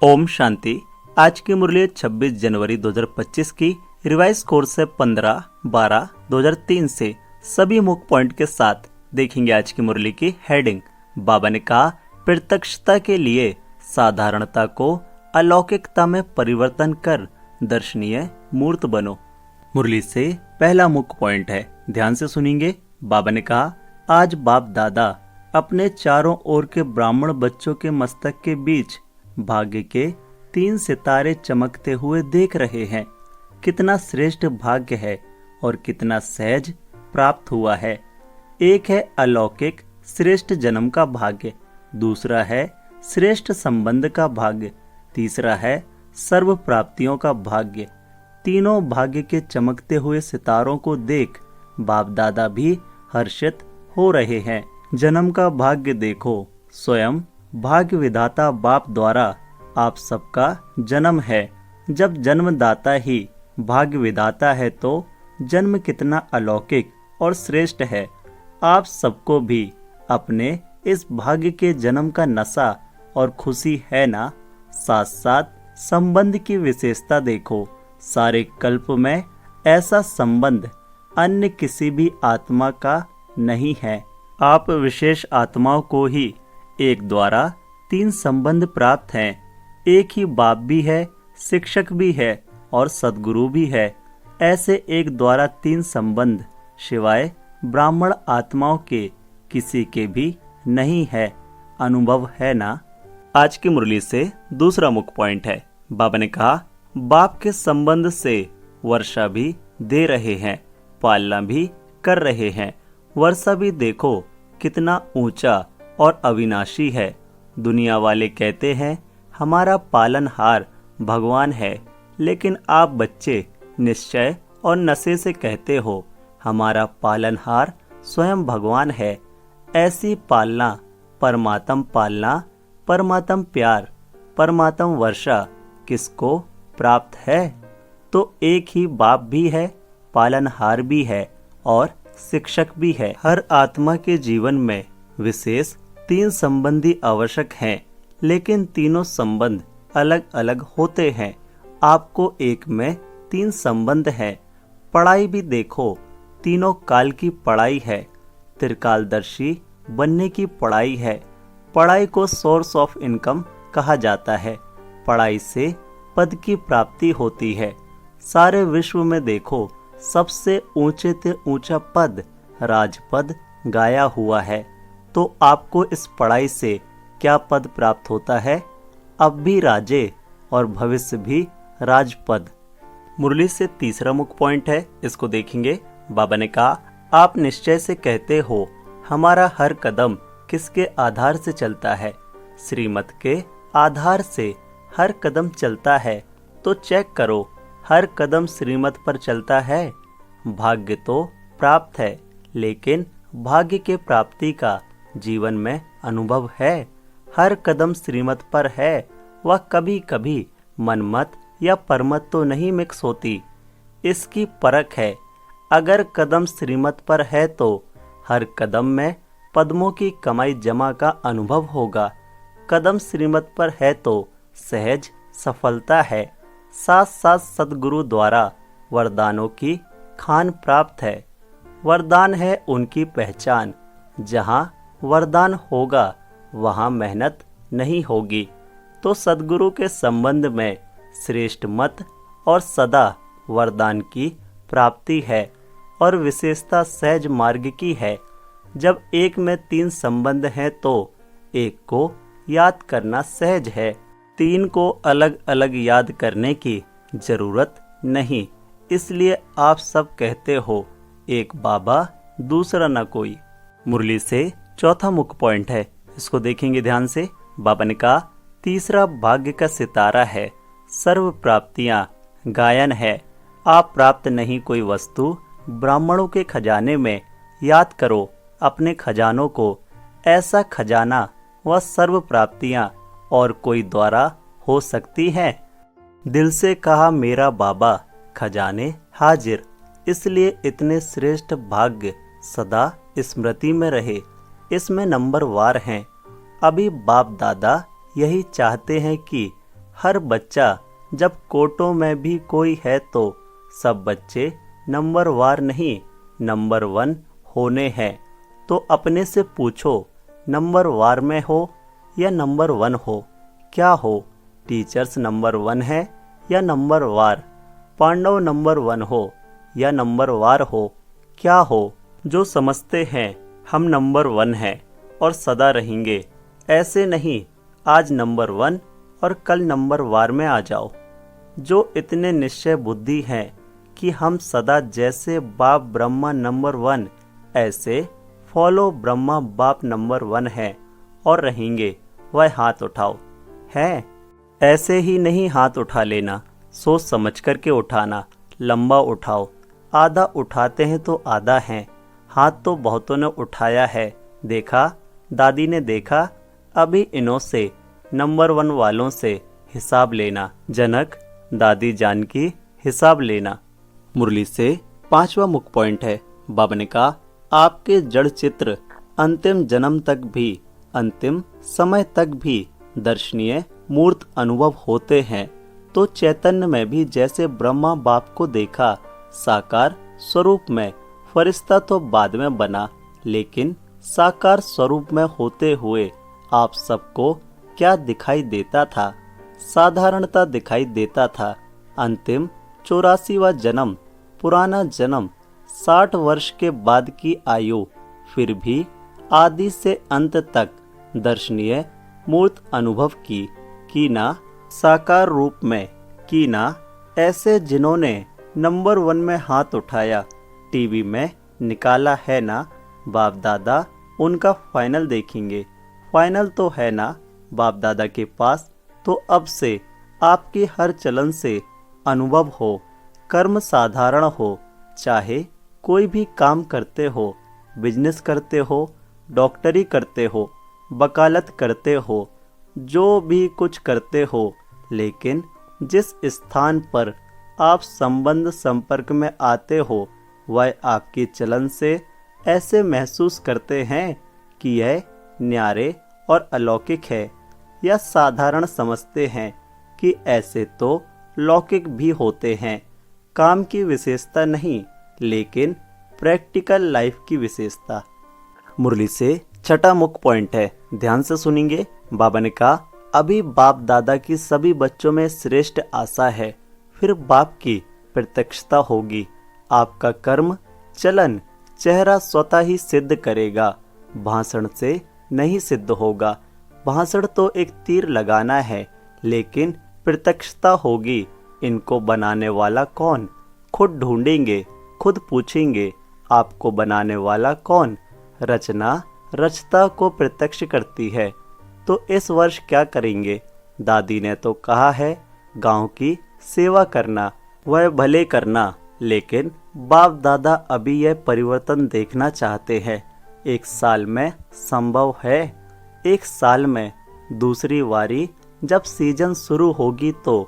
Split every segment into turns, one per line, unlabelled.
ओम शांति। आज की मुरली 26 जनवरी 2025 की रिवाइज कोर्स है 15/12/2003 से सभी मुख्य पॉइंट के साथ देखेंगे। आज की मुरली की हेडिंग, बाबा ने कहा प्रत्यक्षता के लिए साधारणता को अलौकिकता में परिवर्तन कर दर्शनीय मूर्त बनो। मुरली से पहला मुख्य पॉइंट है, ध्यान से सुनेंगे। बाबा ने कहा आज बाप दादा अपने चारों ओर के ब्राह्मण बच्चों के मस्तक के बीच भाग्य के 3 सितारे चमकते हुए देख रहे हैं। कितना श्रेष्ठ भाग्य है और कितना सहज प्राप्त हुआ है। एक है अलौकिक श्रेष्ठ जन्म का भाग्य, दूसरा है श्रेष्ठ संबंध का भाग्य, तीसरा है सर्व प्राप्तियों का भाग्य। तीनों भाग्य के चमकते हुए सितारों को देख बाप दादा भी हर्षित हो रहे हैं। जन्म का भाग्य देखो, स्वयं भाग्य विधाता बाप द्वारा आप सबका जन्म है। जब जन्मदाता ही भाग्य विधाता है तो जन्म कितना अलौकिक और श्रेष्ठ है। आप सबको भी अपने इस भाग्य के जन्म का नशा और खुशी है ना। साथ साथ संबंध की विशेषता देखो, सारे कल्प में ऐसा संबंध अन्य किसी भी आत्मा का नहीं है। आप विशेष आत्माओं को ही एक द्वारा 3 संबंध प्राप्त हैं। एक ही बाप भी है, शिक्षक भी है और सद्गुरु भी है। ऐसे एक द्वारा 3 संबंध सिवाय ब्राह्मण आत्माओं के किसी के भी नहीं है। अनुभव है ना। आज की मुरली से दूसरा मुख्य पॉइंट है, बाबा ने कहा बाप के संबंध से वर्षा भी दे रहे हैं, पालना भी कर रहे हैं। वर्षा भी देखो कितना ऊंचा और अविनाशी है। दुनिया वाले कहते हैं हमारा पालनहार भगवान है, लेकिन आप बच्चे निश्चय और नशे से कहते हो हमारा पालनहार स्वयं भगवान है। ऐसी पालना, परमात्म पालना, परमात्म प्यार, परमात्म वर्षा किसको प्राप्त है? तो एक ही बाप भी है, पालनहार भी है और शिक्षक भी है। हर आत्मा के जीवन में विशेष 3 संबंधी आवश्यक हैं, लेकिन तीनों संबंध अलग अलग होते हैं। आपको एक में 3 संबंध हैं। पढ़ाई भी देखो, तीनों काल की पढ़ाई है। त्रिकालदर्शी बनने की पढ़ाई है। पढ़ाई को सोर्स ऑफ इनकम कहा जाता है। पढ़ाई से पद की प्राप्ति होती है। सारे विश्व में देखो, सबसे ऊंचे से ऊंचा पद राजपद गाया हुआ है। तो आपको इस पढ़ाई से क्या पद प्राप्त होता है? अब भी राजे और भविष्य भी राजपद। मुरली से तीसरा मुख्य पॉइंट है, इसको देखेंगे। बाबा ने कहा आप निश्चय से कहते हो हमारा हर कदम किसके आधार से चलता है? श्रीमत के आधार से हर कदम चलता है। तो चेक करो, हर कदम श्रीमत पर चलता है। भाग्य तो प्राप्त है, लेकिन भाग्य के प्राप्ति का जीवन में अनुभव है। हर कदम श्रीमत पर है। वह कभी कभी मनमत या परमत तो नहीं मिक्स होती। इसकी परख है। अगर कदम श्रीमत पर है तो हर कदम में पद्मों की कमाई जमा का अनुभव होगा। कदम श्रीमत पर है तो सहज सफलता है। साथ साथ सद्गुरु द्वारा वरदानों की खान प्राप्त है। वरदान है उनकी पहचान। जहाँ वरदान होगा वहाँ मेहनत नहीं होगी। तो सद्गुरु के संबंध में श्रेष्ठ मत और सदा वरदान की प्राप्ति है और विशेषता सहज मार्ग की है। जब एक में 3 संबंध हैं तो एक को याद करना सहज है। 3 को अलग अलग याद करने की जरूरत नहीं। इसलिए आप सब कहते हो एक बाबा दूसरा न कोई। मुरली से चौथा मुख्य पॉइंट है, इसको देखेंगे ध्यान से। बाबा ने कहा तीसरा भाग्य का सितारा है, सर्व प्राप्तियां गायन है। आप प्राप्त नहीं कोई वस्तु ब्राह्मणों के खजाने में। याद करो अपने खजानों को। ऐसा खजाना व सर्व प्राप्तियां और कोई द्वारा हो सकती हैं? दिल से कहा मेरा बाबा, खजाने हाजिर। इसलिए इतने श्रेष्ठ भाग्य सदा स्मृति में रहे। इसमें नंबर वार हैं। अभी बाप दादा यही चाहते हैं कि हर बच्चा जब कोटों में भी कोई है तो सब बच्चे नंबर वार नहीं नंबर 1 होने हैं। तो अपने से पूछो, नंबर वार में हो या नंबर 1 हो? क्या हो? टीचर्स नंबर 1 है या नंबर वार? पांडव नंबर 1 हो या नंबर वार हो? क्या हो? जो समझते हैं हम नंबर 1 हैं और सदा रहेंगे, ऐसे नहीं आज नंबर 1 और कल नंबर वार में आ जाओ। जो इतने निश्चय बुद्धि हैं कि हम सदा जैसे बाप ब्रह्मा नंबर 1 ऐसे फॉलो ब्रह्मा बाप नंबर 1 है और रहेंगे, वह हाथ उठाओ। है ऐसे ही नहीं हाथ उठा लेना, सोच समझ कर के उठाना। लंबा उठाओ, आधा उठाते हैं तो आधा है। हाथ तो बहुतों ने उठाया है, देखा, दादी ने देखा। अभी इन्हों से नंबर 1 वालों से हिसाब लेना। जनक दादी जान की हिसाब लेना। मुरली से 5वां मुख्य पॉइंट है। बाबा ने कहा, आपके जड़ चित्र अंतिम जन्म तक भी, अंतिम समय तक भी दर्शनीय मूर्त अनुभव होते हैं। तो चैतन्य में भी जैसे ब्रह्मा बाप को देखा साकार स्वरूप में, फरिश्ता तो बाद में बना, लेकिन साकार स्वरूप में होते हुए आप सबको क्या दिखाई देता था? साधारणता दिखाई देता था। अंतिम 84वां जन्म, पुराना जन्म, 60 वर्ष के बाद की आयु, फिर भी आदि से अंत तक दर्शनीय मूर्त अनुभव की ना साकार रूप में, की ना ऐसे जिन्होंने नंबर 1 में हाथ उठाया, टीवी में निकाला है ना बाप दादा, उनका फाइनल देखेंगे। फाइनल तो है ना बाप दादा के पास। तो अब से आपके हर चलन से अनुभव हो, कर्म साधारण हो, चाहे कोई भी काम करते हो, बिजनेस करते हो, डॉक्टरी करते हो, वकालत करते हो, जो भी कुछ करते हो, लेकिन जिस स्थान पर आप संबंध संपर्क में आते हो, वह आपके चलन से ऐसे महसूस करते हैं कि यह न्यारे और अलौकिक है, या साधारण समझते हैं कि ऐसे तो लौकिक भी होते हैं। काम की विशेषता नहीं, लेकिन प्रैक्टिकल लाइफ की विशेषता। मुरली से 6वां मुख्य पॉइंट है, ध्यान से सुनेंगे। बाबा ने कहा, अभी बाप दादा की सभी बच्चों में श्रेष्ठ आशा है, फिर बाप की प्रत्यक्षता होगी। आपका कर्म चलन चेहरा स्वतः ही सिद्ध करेगा, भाषण से नहीं सिद्ध होगा। भाषण तो एक तीर लगाना है, लेकिन प्रत्यक्षता होगी। इनको बनाने वाला कौन? खुद ढूंढेंगे, खुद पूछेंगे, आपको बनाने वाला कौन? रचना रचता को प्रत्यक्ष करती है। तो इस वर्ष क्या करेंगे? दादी ने तो कहा है गांव की सेवा करना, वह भले करना, लेकिन बाप दादा अभी यह परिवर्तन देखना चाहते हैं। 1 साल में संभव है? 1 साल में दूसरी वारी जब सीजन शुरू होगी तो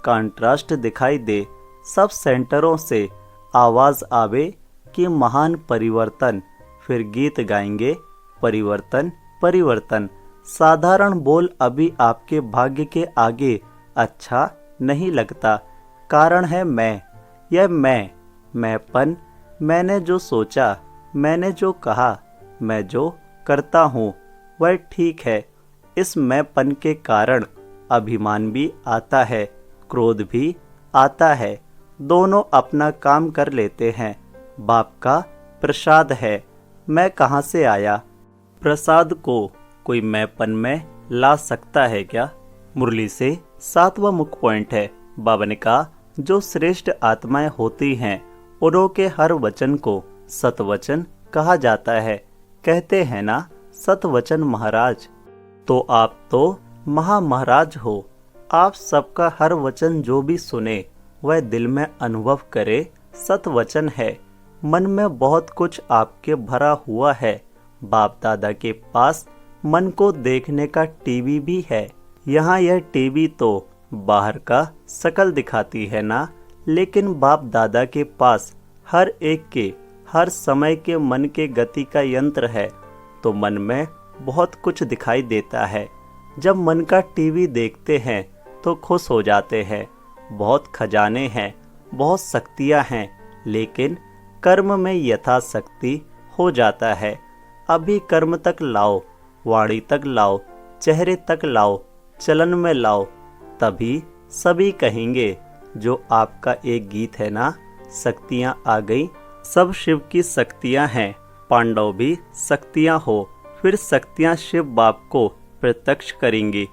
कंट्रास्ट दिखाई दे, सब सेंटरों से आवाज आवे कि महान परिवर्तन, फिर गीत गाएंगे परिवर्तन परिवर्तन। साधारण बोल अभी आपके भाग्य के आगे अच्छा नहीं लगता। कारण है मैं, यह मैंपन, मैंने जो सोचा, मैंने जो कहा, मैं जो करता हूँ वह ठीक है। इस मैंपन के कारण अभिमान भी आता है, क्रोध भी आता है। दोनों अपना काम कर लेते हैं। बाप का प्रसाद है, मैं कहाँ से आया? प्रसाद को कोई मैंपन में ला सकता है क्या? मुरली से 7वां मुख्य पॉइंट है। बाबा ने कहा, जो श्रेष्ठ आत्माएं होती हैं उन्हों के हर वचन को सतवचन कहा जाता है। कहते हैं ना सतवचन महाराज, तो आप तो महाराज हो। आप सबका हर वचन जो भी सुने वह दिल में अनुभव करे, सतवचन है। मन में बहुत कुछ आपके भरा हुआ है। बाप दादा के पास मन को देखने का टीवी भी है। यहाँ यह टीवी तो बाहर का शकल दिखाती है ना, लेकिन बाप दादा के पास हर एक के हर समय के मन के गति का यंत्र है। तो मन में बहुत कुछ दिखाई देता है। जब मन का टीवी देखते हैं तो खुश हो जाते हैं। बहुत खजाने हैं, बहुत शक्तियाँ हैं, लेकिन कर्म में यथाशक्ति हो जाता है। अभी कर्म तक लाओ, वाणी तक लाओ, चेहरे तक लाओ, चलन में लाओ, तभी सभी कहेंगे जो आपका एक गीत है ना, शक्तियाँ आ गई, सब शिव की शक्तियाँ हैं, पांडव भी शक्तियाँ हो। फिर शक्तियाँ शिव बाप को प्रत्यक्ष करेंगी।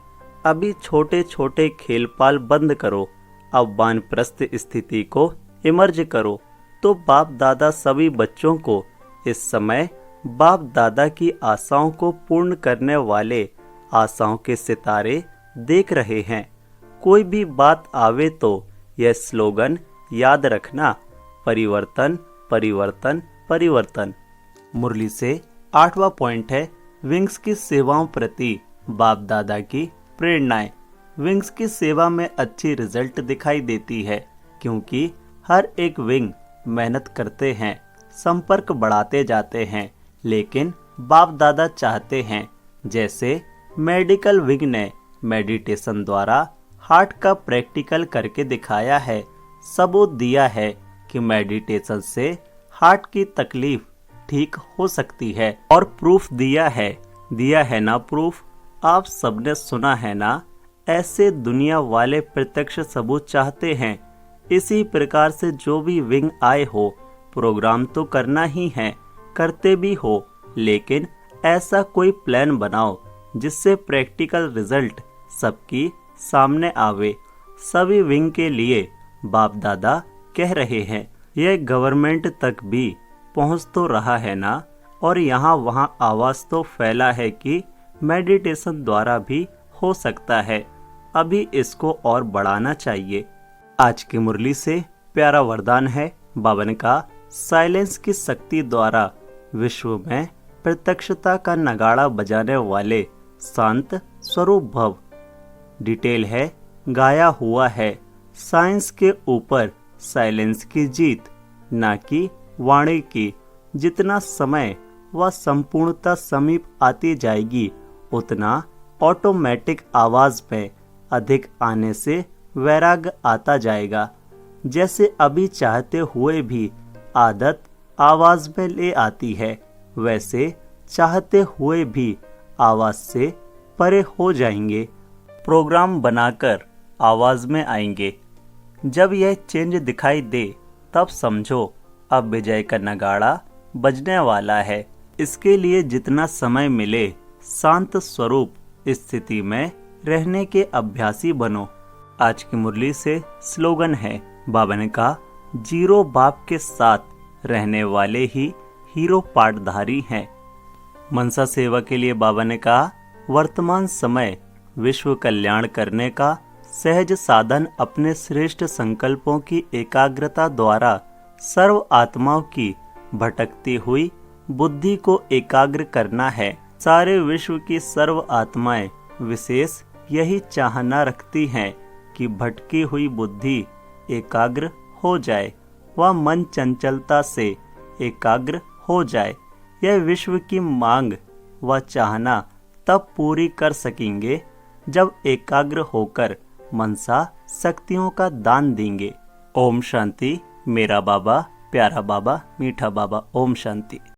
अभी छोटे छोटे खेलपाल बंद करो, अब वानप्रस्थ स्थिति को इमर्ज करो। तो बाप दादा सभी बच्चों को इस समय बाप दादा की आशाओं को पूर्ण करने वाले आशाओं के सितारे देख रहे हैं। कोई भी बात आवे तो यह स्लोगन याद रखना, परिवर्तन परिवर्तन परिवर्तन। मुरली से 8वां पॉइंट है विंग्स की सेवाओं प्रति बाप दादा की प्रेरणाएं। विंग्स की सेवा में अच्छी रिजल्ट दिखाई देती है, क्योंकि हर एक विंग मेहनत करते हैं, संपर्क बढ़ाते जाते हैं, लेकिन बाप दादा चाहते हैं जैसे मेडिकल विंग ने मेडिटेशन द्वारा हार्ट का प्रैक्टिकल करके दिखाया है, सबूत दिया है कि मेडिटेशन से हार्ट की तकलीफ ठीक हो सकती है, और प्रूफ दिया है ना प्रूफ, आप सबने सुना है ना। ऐसे दुनिया वाले प्रत्यक्ष सबूत चाहते हैं। इसी प्रकार से जो भी विंग आए हो, प्रोग्राम तो करना ही है, करते भी हो, लेकिन ऐसा कोई प्लान बनाओ जिससे प्रैक्टिकल रिजल्ट सबकी सामने आवे। सभी विंग के लिए बाप दादा कह रहे हैं, यह गवर्नमेंट तक भी पहुंच तो रहा है ना, और यहाँ वहाँ आवाज तो फैला है कि मेडिटेशन द्वारा भी हो सकता है। अभी इसको और बढ़ाना चाहिए। आज की मुरली से प्यारा वरदान है बाबन का, साइलेंस की शक्ति द्वारा विश्व में प्रत्यक्षता का नगाड़ा बजाने वाले शांत स्वरूप भव। डिटेल है, गाया हुआ है साइंस के ऊपर साइलेंस की जीत, ना कि वाणी की। जितना समय व संपूर्णता समीप आती जाएगी, उतना ऑटोमेटिक आवाज में अधिक आने से वैराग्य आता जाएगा। जैसे अभी चाहते हुए भी आदत आवाज में ले आती है, वैसे चाहते हुए भी आवाज से परे हो जाएंगे, प्रोग्राम बनाकर आवाज में आएंगे। जब यह चेंज दिखाई दे तब समझो अब विजय का नगाड़ा बजने वाला है। इसके लिए जितना समय मिले शांत स्वरूप स्थिति में रहने के अभ्यासी बनो। आज की मुरली से स्लोगन है बाबा ने कहा, जीरो बाप के साथ रहने वाले ही हीरो पाटधारी हैं। मनसा सेवा के लिए बाबा ने कहा, वर्तमान समय विश्व कल्याण करने का सहज साधन अपने श्रेष्ठ संकल्पों की एकाग्रता द्वारा सर्व आत्माओं की भटकती हुई बुद्धि को एकाग्र करना है। सारे विश्व की सर्व आत्माएं विशेष यही चाहना रखती हैं कि भटकी हुई बुद्धि एकाग्र हो जाए, वह मन चंचलता से एकाग्र हो जाए। यह विश्व की मांग व चाहना तब पूरी कर सकेंगे जब एकाग्र होकर मनसा शक्तियों का दान देंगे। ओम शांति। मेरा बाबा, प्यारा बाबा, मीठा बाबा। ओम शांति।